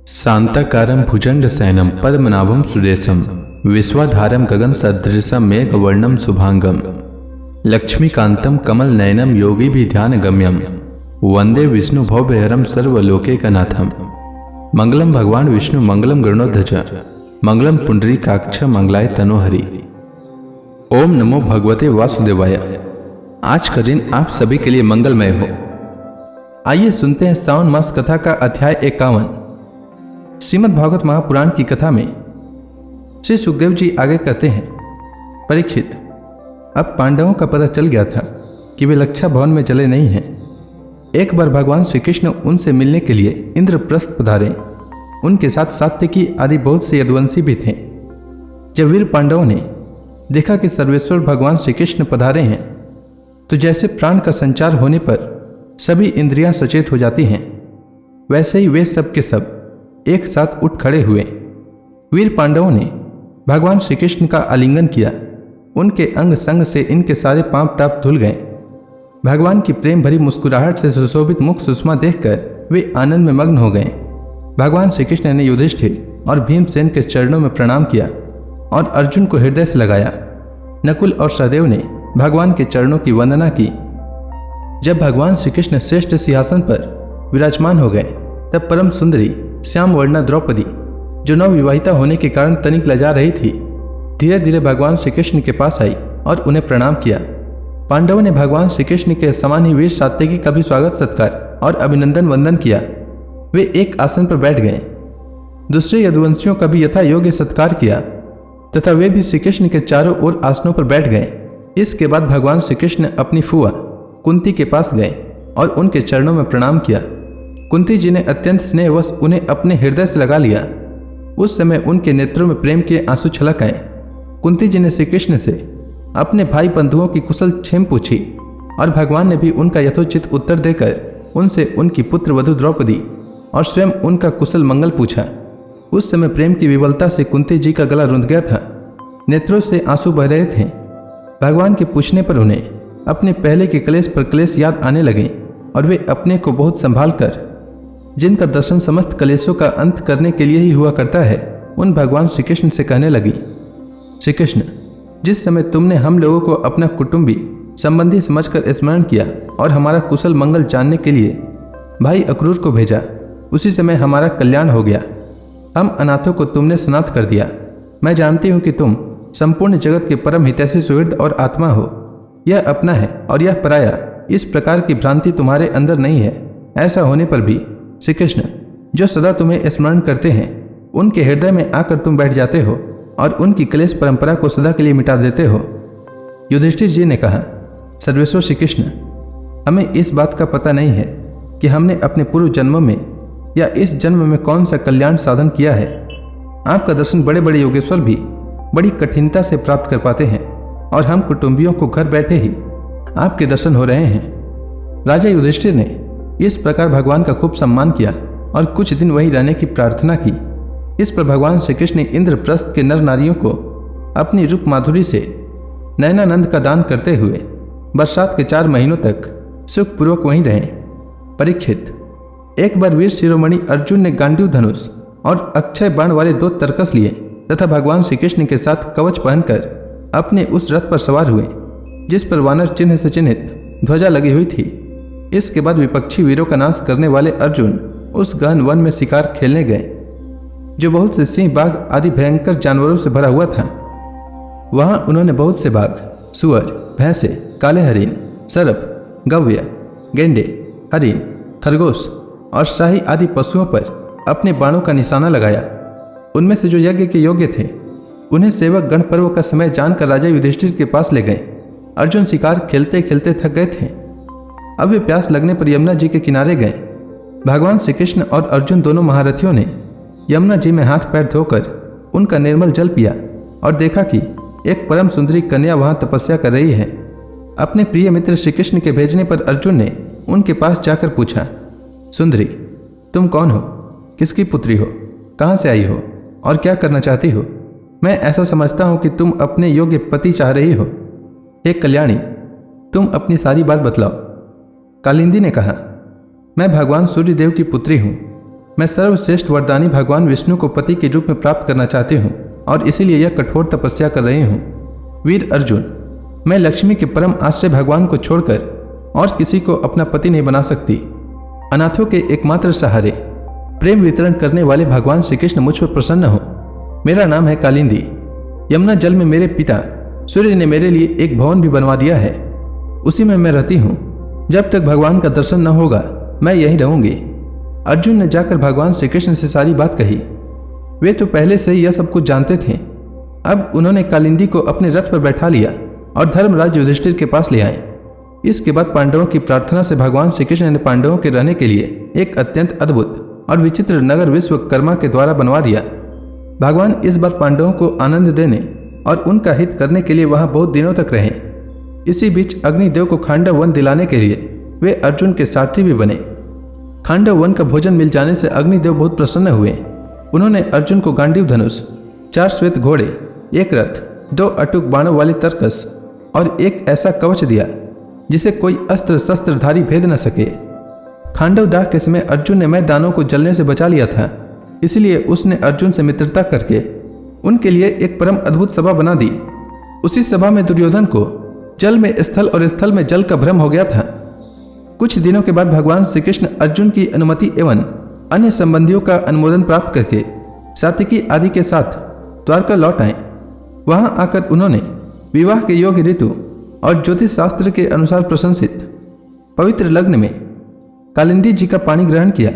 शांताकारं भुजंगशयनं पद्मनाभं सुरेशं विश्वाधारं गगनसदृशं मेघवर्णं शुभांगं लक्ष्मीकान्तं कमलनयनं योगिभिध्यानगम्यं वंदे विष्णुभवभयहरं सर्वलोकैकनाथं। मंगलम भगवान विष्णु मंगलम गरुड़ध्वज मंगलम पुंडरीकाक्ष मंगलाय तनोहरि। ओम नमो भगवते वासुदेवाय। आज का दिन आप सभी के लिए मंगलमय हो। आइए सुनते हैं सावन मास कथा का अध्याय 51। श्रीमद् भागवत महापुराण की कथा में श्री सुखदेव जी आगे कहते हैं, परीक्षित, अब पांडवों का पता चल गया था कि वे लक्षा भवन में जले नहीं हैं। एक बार भगवान श्री कृष्ण उनसे मिलने के लिए इंद्रप्रस्थ पधारे। उनके साथ सात्यकी आदि बहुत से यदुवंशी भी थे। जब वीर पांडवों ने देखा कि सर्वेश्वर भगवान श्री कृष्ण पधारे हैं, तो जैसे प्राण का संचार होने पर सभी इंद्रियां सचेत हो जाती हैं, वैसे ही वे सब के सब एक साथ उठ खड़े हुए। वीर पांडवों ने भगवान श्री कृष्ण का आलिंगन किया। उनके अंग संग से इनके सारे पांव ताप धुल गए। भगवान की प्रेम भरी मुस्कुराहट से सुशोभित मुख सुषमा देखकर वे आनंद में मग्न हो गए। भगवान श्री कृष्ण ने युधिष्ठिर और भीमसेन के चरणों में प्रणाम किया और अर्जुन को हृदय से लगाया। नकुल और सहदेव ने भगवान के चरणों की वंदना की। जब भगवान श्री कृष्ण श्रेष्ठ सिंहासन पर विराजमान हो गए, तब परम सुंदरी श्याम वर्णा द्रौपदी, जो नवविवाहिता होने के कारण तनिक लजा रही थी, धीरे धीरे भगवान श्री कृष्ण के पास आई और उन्हें प्रणाम किया। पांडवों ने भगवान श्री कृष्ण के समान ही वीर सात्यकी का भी स्वागत सत्कार और अभिनंदन वंदन किया। वे एक आसन पर बैठ गए। दूसरे यदुवंशियों का भी यथा योग्य सत्कार किया तथा वे भी श्री कृष्ण के चारों ओर आसनों पर बैठ गए। इसके बाद भगवान श्री कृष्ण अपनी फुआ कुंती के पास गए और उनके चरणों में प्रणाम किया। कुंती जी ने अत्यंत स्नेहवश उन्हें अपने हृदय से लगा लिया। उस समय उनके नेत्रों में प्रेम के आंसू छलक आए। कुंती जी ने श्री कृष्ण से अपने भाई बंधुओं की कुशल क्षेम पूछी और भगवान ने भी उनका यथोचित उत्तर देकर उनसे उनकी पुत्र वधू द्रौपदी और स्वयं उनका कुशल मंगल पूछा। उस समय प्रेम की विवलता से कुंती जी का गला रुंध गया था। नेत्रों से आंसू बह रहे थे। भगवान के पूछने पर उन्हें अपने पहले के क्लेश पर क्लेश याद आने लगे और वे अपने को बहुत संभाल कर, जिनका दर्शन समस्त क्लेशों का अंत करने के लिए ही हुआ करता है, उन भगवान श्री कृष्ण से कहने लगी, श्री कृष्ण, जिस समय तुमने हम लोगों को अपना कुटुंबी संबंधी समझकर स्मरण किया और हमारा कुशल मंगल जानने के लिए भाई अक्रूर को भेजा, उसी समय हमारा कल्याण हो गया। हम अनाथों को तुमने स्नात कर दिया। मैं जानती हूँ कि तुम संपूर्ण जगत के परम हितैषी सुहृद और आत्मा हो। यह अपना है और यह पराया, इस प्रकार की भ्रांति तुम्हारे अंदर नहीं है। ऐसा होने पर भी श्री कृष्ण, जो सदा तुम्हें स्मरण करते हैं, उनके हृदय में आकर तुम बैठ जाते हो और उनकी क्लेश परंपरा को सदा के लिए मिटा देते हो। युधिष्ठिर जी ने कहा, सर्वेश्वर श्री कृष्ण, हमें इस बात का पता नहीं है कि हमने अपने पूर्व जन्मों में या इस जन्म में कौन सा कल्याण साधन किया है। आपका दर्शन बड़े बड़े योगेश्वर भी बड़ी कठिनता से प्राप्त कर पाते हैं और हम कुटुंबियों को घर बैठे ही आपके दर्शन हो रहे हैं। राजा युधिष्ठिर ने इस प्रकार भगवान का खूब सम्मान किया और कुछ दिन वहीं रहने की प्रार्थना की। इस पर भगवान श्री कृष्ण ने इंद्रप्रस्थ के नर नारियों को अपनी रूप माधुरी से नयनानंद का दान करते हुए बरसात के 4 महीनों तक सुखपूर्वक वहीं रहे। परीक्षित, एक बार वीर शिरोमणि अर्जुन ने गांडीव धनुष और अक्षय बाण वाले 2 तरकस लिए तथा भगवान श्री कृष्ण के साथ कवच पहनकर अपने उस रथ पर सवार हुए जिस पर वानर चिन्ह से चिन्हित ध्वजा लगी हुई थी। इसके बाद विपक्षी वीरों का नाश करने वाले अर्जुन उस गहन वन में शिकार खेलने गए, जो बहुत से सिंह, बाघ आदि भयंकर जानवरों से भरा हुआ था। वहां उन्होंने बहुत से बाघ, सुअर, भैंसे, काले हरिन, सरप, गव्य, गेंडे, हरिन, खरगोश और शाही आदि पशुओं पर अपने बाणों का निशाना लगाया। उनमें से जो यज्ञ के योग्य थे, उन्हें सेवक गण पर्व का समय जानकर राजा युधिष्ठिर के पास ले गए। अर्जुन शिकार खेलते खेलते थक गए थे। अब वे प्यास लगने पर यमुना जी के किनारे गए। भगवान श्री कृष्ण और अर्जुन दोनों महारथियों ने यमुना जी में हाथ पैर धोकर उनका निर्मल जल पिया और देखा कि एक परम सुंदरी कन्या वहां तपस्या कर रही है। अपने प्रिय मित्र श्री कृष्ण के भेजने पर अर्जुन ने उनके पास जाकर पूछा, सुंदरी, तुम कौन हो? किसकी पुत्री हो? कहाँ से आई हो और क्या करना चाहती हो? मैं ऐसा समझता हूँ कि तुम अपने योग्य पति चाह रही हो। हे कल्याणी, तुम अपनी सारी बात बतलाओ। कालिंदी ने कहा, मैं भगवान सूर्यदेव की पुत्री हूँ। मैं सर्वश्रेष्ठ वरदानी भगवान विष्णु को पति के रूप में प्राप्त करना चाहती हूँ और इसीलिए यह कठोर तपस्या कर रही हूँ। वीर अर्जुन, मैं लक्ष्मी के परम आश्रय भगवान को छोड़कर और किसी को अपना पति नहीं बना सकती। अनाथों के एकमात्र सहारे प्रेम वितरण करने वाले भगवान श्री कृष्ण मुझ पर प्रसन्न हो। मेरा नाम है कालिंदी। यमुना जल में मेरे पिता सूर्य ने मेरे लिए एक भवन भी बनवा दिया है, उसी में मैं रहती हूँ। जब तक भगवान का दर्शन न होगा मैं यहीं रहूंगी। अर्जुन ने जाकर भगवान श्री कृष्ण से सारी बात कही। वे तो पहले से ही यह सब कुछ जानते थे। अब उन्होंने कालिंदी को अपने रथ पर बैठा लिया और धर्मराज युधिष्ठिर के पास ले आए। इसके बाद पांडवों की प्रार्थना से भगवान श्री कृष्ण ने पांडवों के रहने के लिए एक अत्यंत अद्भुत और विचित्र नगर विश्वकर्मा के द्वारा बनवा दिया। भगवान इस बार पांडवों को आनंद देने और उनका हित करने के लिए वहां बहुत दिनों तक रहे। इसी बीच अग्निदेव को खांडव वन दिलाने के लिए वे अर्जुन के सारथी भी बने। खांडव वन का भोजन मिल जाने से अग्निदेव बहुत प्रसन्न हुए। उन्होंने अर्जुन को गांडीव धनुष, 4 श्वेत घोड़े, 1 रथ, 2 अटूक बाणों वाली तरकस और एक ऐसा कवच दिया जिसे कोई अस्त्र शस्त्रधारी भेद न सके। खांडव दाह के समय अर्जुन ने मैदानों को जलने से बचा लिया था, इसलिए उसने अर्जुन से मित्रता करके उनके लिए एक परम अद्भुत सभा बना दी। उसी सभा में दुर्योधन को जल में स्थल और स्थल में जल का भ्रम हो गया था। कुछ दिनों के बाद भगवान श्री कृष्ण अर्जुन की अनुमति एवं अन्य संबंधियों का अनुमोदन प्राप्त करके सात्विकी आदि के साथ द्वारका लौट आए। वहां आकर उन्होंने विवाह के योग्य ऋतु और ज्योतिष शास्त्र के अनुसार प्रशंसित पवित्र लग्न में कालिंदी जी का पानी ग्रहण किया।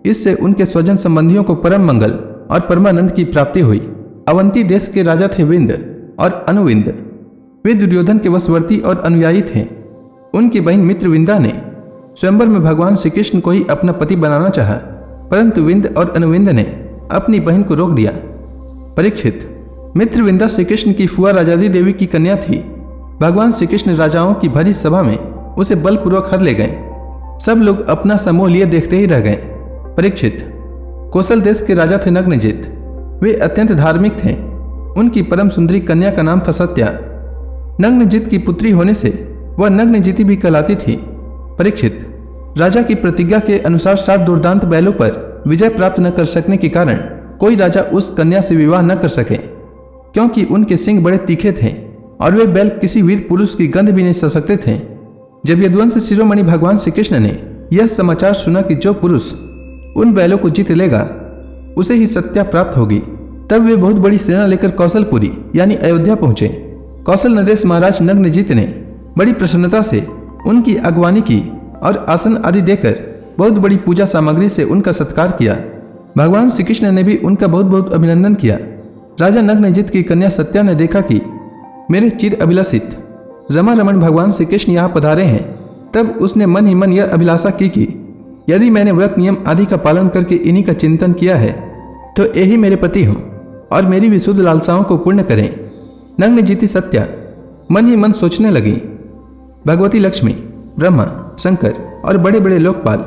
इससे उनके स्वजन संबंधियों को परम मंगल और परमानंद की प्राप्ति हुई। अवंती देश के राजा थे विंद और अनुविंद। वे दुर्योधन के वशवर्ती और अनुयायी थे। उनकी बहन मित्रविंदा ने स्वयंवर में भगवान श्री कृष्ण को ही अपना पति बनाना चाहा, परंतु विंद और अनुविंद ने अपनी बहन को रोक दिया। परीक्षित, मित्रविंदा श्री कृष्ण की फुआ राजादी देवी की कन्या थी। भगवान श्री कृष्ण राजाओं की भरी सभा में उसे बलपूर्वक हर ले गए। सब लोग अपना समूह लिए देखते ही रह गए। परीक्षित, कौशल देश के राजा थे नग्नजित। वे अत्यंत धार्मिक थे। उनकी परम सुंदरी कन्या का नाम था सत्या। नग्नजित की पुत्री होने से वह नग्नजिती भी कहलाती थी। परीक्षित, राजा की प्रतिज्ञा के अनुसार 7 दुर्दांत बैलों पर विजय प्राप्त न कर सकने के कारण कोई राजा उस कन्या से विवाह न कर सके, क्योंकि उनके सिंग बड़े तीखे थे और वे बैल किसी वीर पुरुष की गंध भी नहीं सह सकते थे। जब यदुवंश शिरोमणि भगवान श्री कृष्ण ने यह समाचार सुना कि जो पुरुष उन बैलों को जीत लेगा उसे ही सत्या प्राप्त होगी, तब वे बहुत बड़ी सेना लेकर कौशलपुरी यानी अयोध्या पहुंचे। कौशल नरेश महाराज नग्नजित ने बड़ी प्रसन्नता से उनकी अगवानी की और आसन आदि देकर बहुत बड़ी पूजा सामग्री से उनका सत्कार किया। भगवान श्री कृष्ण ने भी उनका बहुत बहुत अभिनंदन किया। राजा नग्नजित की कन्या सत्या ने देखा कि मेरे चिर अभिलाषित रमा रमण भगवान श्री कृष्ण यहाँ पधारे हैं, तब उसने मन ही मन यह अभिलाषा की कि यदि मैंने व्रत नियम आदि का पालन करके इन्हीं का चिंतन किया है तो यही मेरे पति हों और मेरी विशुद्ध लालसाओं को पूर्ण करें। नग्नजिती सत्या मन ही मन सोचने लगी, भगवती लक्ष्मी, ब्रह्मा, शंकर और बड़े बड़े लोकपाल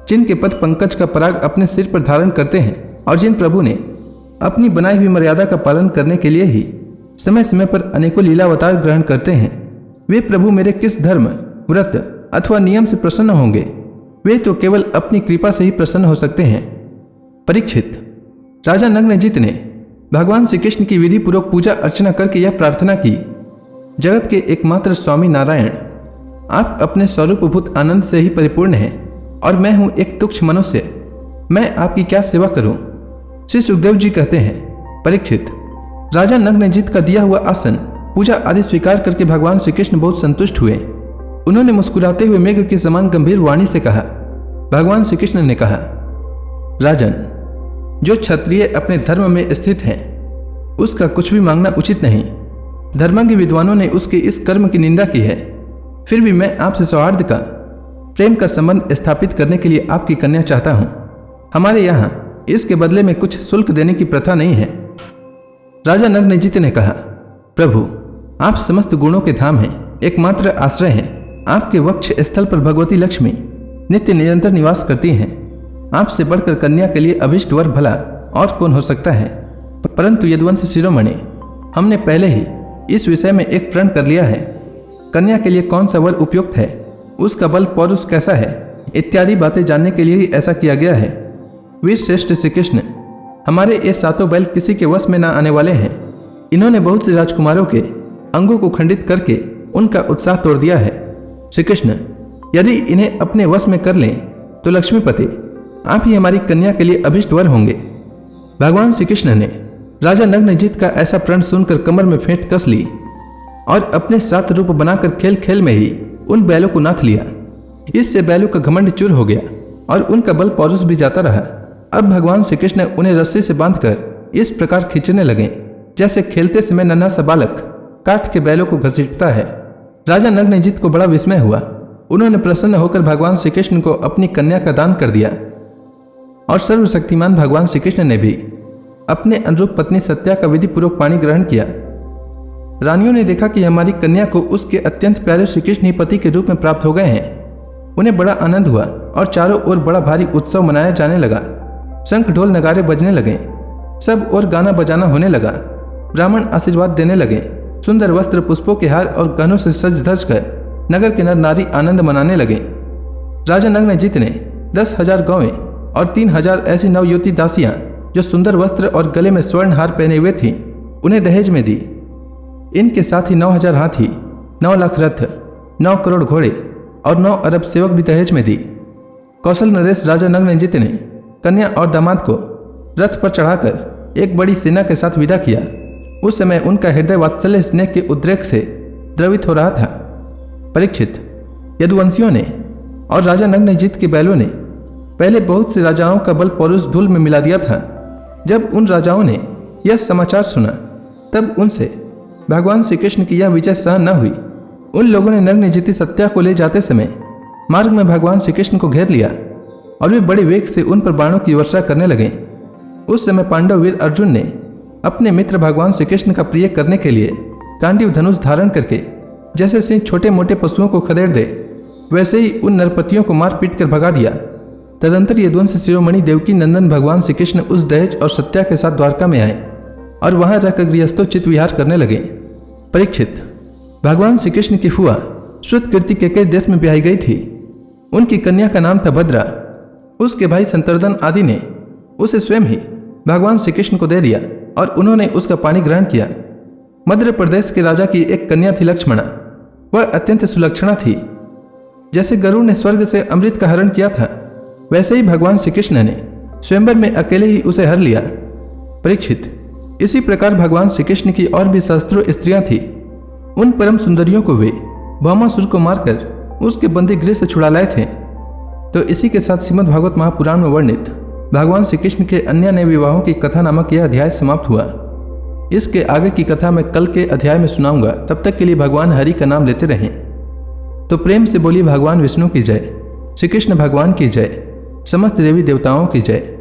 जिनके पद पंकज का पराग अपने सिर पर धारण करते हैं और जिन प्रभु ने अपनी बनाई हुई मर्यादा का पालन करने के लिए ही समय समय पर अनेकों लीलावतार ग्रहण करते हैं, वे प्रभु मेरे किस धर्म, व्रत अथवा नियम से प्रसन्न होंगे? वे तो केवल अपनी कृपा से ही प्रसन्न हो सकते हैं। परीक्षित, राजा नग्नजित ने भगवान श्री कृष्ण की विधि पूर्वक पूजा अर्चना करके यह प्रार्थना की, जगत के एकमात्र स्वामी नारायण, आप अपने स्वरूपभूत आनंद से ही परिपूर्ण हैं और मैं हूं एक तुच्छ मनुष्य, मैं आपकी क्या सेवा करूं? श्री सुखदेव जी कहते हैं, परीक्षित, राजा नग्नजित का दिया हुआ आसन पूजा आदि स्वीकार करके भगवान श्री कृष्ण बहुत संतुष्ट हुए। उन्होंने मुस्कुराते हुए मेघ के समान गंभीर वाणी से कहा। भगवान श्री कृष्ण ने कहा, राजन, जो क्षत्रिय अपने धर्म में स्थित है उसका कुछ भी मांगना उचित नहीं। धर्मज्ञ विद्वानों ने उसके इस कर्म की निंदा की है। फिर भी मैं आपसे सौहार्द का, प्रेम का संबंध स्थापित करने के लिए आपकी कन्या चाहता हूं। हमारे यहाँ इसके बदले में कुछ शुल्क देने की प्रथा नहीं है। राजा नग्नजित ने कहा, प्रभु, आप समस्त गुणों के धाम हैं, एकमात्र आश्रय हैं। आपके वक्ष स्थल पर भगवती लक्ष्मी नित्य निरंतर निवास करती हैं। आपसे बढ़कर कन्या के लिए अभिष्ट वर भला और कौन हो सकता है? परंतु यदुवंश शिरोमणि, हमने पहले ही इस विषय में एक प्रण कर लिया है। कन्या के लिए कौन सा वर उपयुक्त है, उसका बल पौरुष कैसा है, इत्यादि बातें जानने के लिए ही ऐसा किया गया है। वीर श्रेष्ठ श्री कृष्ण, हमारे ये 7 बैल किसी के वश में न आने वाले हैं। इन्होंने बहुत से राजकुमारों के अंगों को खंडित करके उनका उत्साह तोड़ दिया है। श्री कृष्ण, यदि इन्हें अपने वश में कर लें तो लक्ष्मीपति आप ही हमारी कन्या के लिए अभिष्ट वर होंगे। भगवान श्री कृष्ण ने राजा नग्नजित का ऐसा प्रण सुनकर कमर में फेंट कस ली और अपने 7 रूप बनाकर खेल खेल में ही उन बैलों को नाथ लिया। इससे बैलों का घमंड चूर हो गया और उनका बल पौरुष भी जाता रहा। अब भगवान श्री कृष्ण उन्हें रस्सी से बांधकर इस प्रकार खींचने लगे जैसे खेलते समय नन्हा सा बालक काठ के बैलों को घसीटता है। राजा नग्नजित को बड़ा विस्मय हुआ। उन्होंने प्रसन्न होकर भगवान श्री कृष्ण को अपनी कन्या का दान कर दिया और सर्वशक्तिमान भगवान श्री कृष्ण ने भी अपने अनुरूप पत्नी सत्या का विधि पूर्वक पानी ग्रहण किया। रानियों ने देखा कि हमारी कन्या को उसके अत्यंत प्यारे श्री कृष्ण ही पति के रूप में प्राप्त हो गए हैं। उन्हें बड़ा आनंद हुआ और चारों ओर बड़ा भारी उत्सव मनाया जाने लगा। शंख ढोल नगारे बजने लगे, सब और गाना बजाना होने लगा। ब्राह्मण आशीर्वाद देने लगे। सुंदर वस्त्र, पुष्पों के हार और गहनों से सज धज कर नगर के नर नारी आनंद मनाने लगे। राजा नग्नजित ने 10,000 गौवें और 3,000 ऐसी नवयुवती दासियां जो सुंदर वस्त्र और गले में स्वर्ण हार पहने हुए थीं, उन्हें दहेज में दी। इनके साथ ही 9,000 हाथी, 9 लाख रथ, 9 करोड़ घोड़े और 9 अरब सेवक भी दहेज में दी। कौशल नरेश राजा नग्नजित ने कन्या और दामाद को रथ पर चढ़ाकर एक बड़ी सेना के साथ विदा किया। उस समय उनका हृदय वात्सल्य स्नेह के उद्रेक से द्रवित हो रहा था। परीक्षित, यदुवंशियों ने और राजा नग्नजित के बैलों ने पहले बहुत से राजाओं का बल पौरुष धूल में मिला दिया था। जब उन राजाओं ने यह समाचार सुना तब उनसे भगवान श्री कृष्ण की यह विजय सहन न हुई। उन लोगों ने नग्नजिती सत्या को ले जाते समय मार्ग में भगवान श्री कृष्ण को घेर लिया और वे बड़े वेग से उन पर बाणों की वर्षा करने लगे। उस समय पांडव वीर अर्जुन ने अपने मित्र भगवान श्री कृष्ण का प्रिय करने के लिए गांडीव धनुष धारण करके जैसे सिंह छोटे मोटे पशुओं को खदेड़ दे वैसे ही उन नरपतियों को मार पीट कर भगा दिया। तदंतर यदुवंश शिरोमणि देवकी नंदन भगवान श्री कृष्ण उस दहेज और सत्या के साथ द्वारका में आए और वहां रहकर गृहस्थोचित विहार करने लगे। परीक्षित, भगवान श्री कृष्ण की फुआ श्रुत कीर्ति के कई देश में ब्याही गई थी। उनकी कन्या का नाम था भद्रा। उसके भाई संतर्दन आदि ने उसे स्वयं ही भगवान श्री कृष्ण को दे दिया और उन्होंने उसका पानी ग्रहण किया। मध्य प्रदेश के राजा की एक कन्या थी लक्ष्मणा। वह अत्यंत सुलक्षणा थी। जैसे गरुड़ ने स्वर्ग से अमृत का हरण किया था वैसे ही भगवान श्री कृष्ण ने स्वयंवर में अकेले ही उसे हर लिया। परीक्षित, इसी प्रकार भगवान श्री कृष्ण की और भी सहस्त्रों स्त्रियां थी। उन परम सुंदरियों को वे भौमासुर को मारकर उसके बंदी गृह से छुड़ा लाए थे। तो इसी के साथ श्रीमद् भागवत महापुराण में वर्णित भगवान श्री कृष्ण के अन्य नए विवाहों की कथा नामक यह अध्याय समाप्त हुआ। इसके आगे की कथा मैं कल के अध्याय में सुनाऊंगा। तब तक के लिए भगवान हरि का नाम लेते रहें। तो प्रेम से बोली भगवान विष्णु की जय, श्री कृष्ण भगवान की जय, समस्त देवी देवताओं की जय।